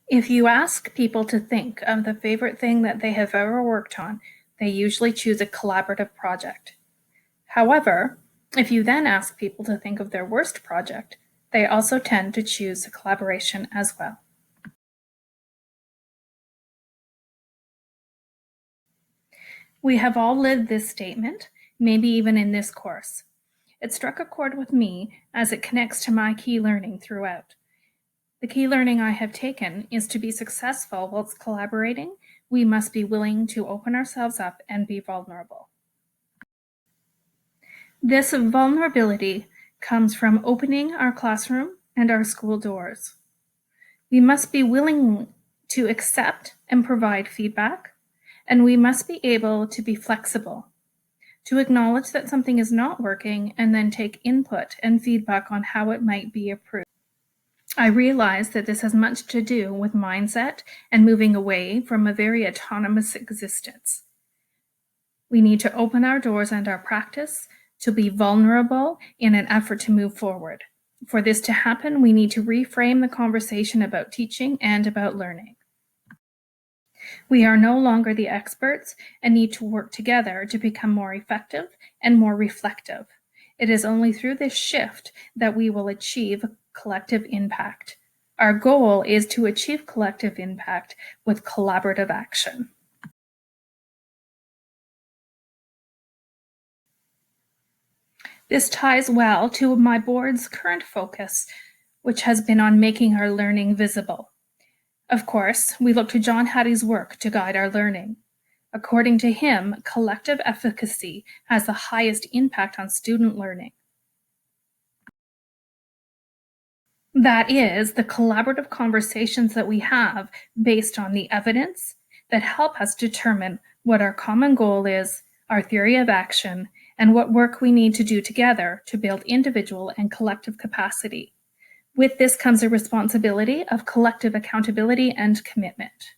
If you ask people to think of the favorite thing that they have ever worked on, they usually choose a collaborative project. However, if you then ask people to think of their worst project, they also tend to choose a collaboration as well. We have all lived this statement, maybe even in this course. It struck a chord with me as it connects to my key learning throughout. The key learning I have taken is to be successful whilst collaborating, we must be willing to open ourselves up and be vulnerable. This vulnerability comes from opening our classroom and our school doors. We must be willing to accept and provide feedback, and we must be able to be flexible, to acknowledge that something is not working and then take input and feedback on how it might be improved. I realize that this has much to do with mindset and moving away from a very autonomous existence. We need to open our doors and our practice to be vulnerable in an effort to move forward. For this to happen, we need to reframe the conversation about teaching and about learning. We are no longer the experts and need to work together to become more effective and more reflective. It is only through this shift that we will achieve collective impact. Our goal is to achieve collective impact with collaborative action. This ties well to my board's current focus, which has been on making our learning visible. Of course, we look to John Hattie's work to guide our learning. According to him, collective efficacy has the highest impact on student learning. That is, the collaborative conversations that we have based on the evidence that help us determine what our common goal is, our theory of action, and what work we need to do together to build individual and collective capacity. With this comes a responsibility of collective accountability and commitment.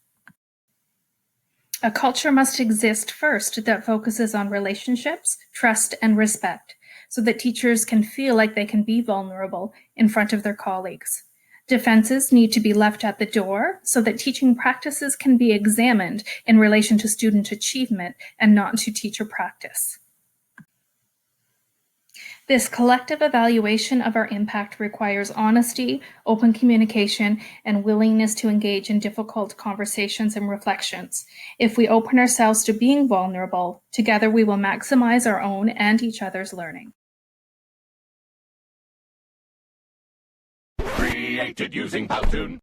A culture must exist first that focuses on relationships, trust, and respect, so that teachers can feel like they can be vulnerable in front of their colleagues. Defenses need to be left at the door so that teaching practices can be examined in relation to student achievement and not to teacher practice. This collective evaluation of our impact requires honesty, open communication, and willingness to engage in difficult conversations and reflections. If we open ourselves to being vulnerable, together we will maximize our own and each other's learning. Created using Powtoon.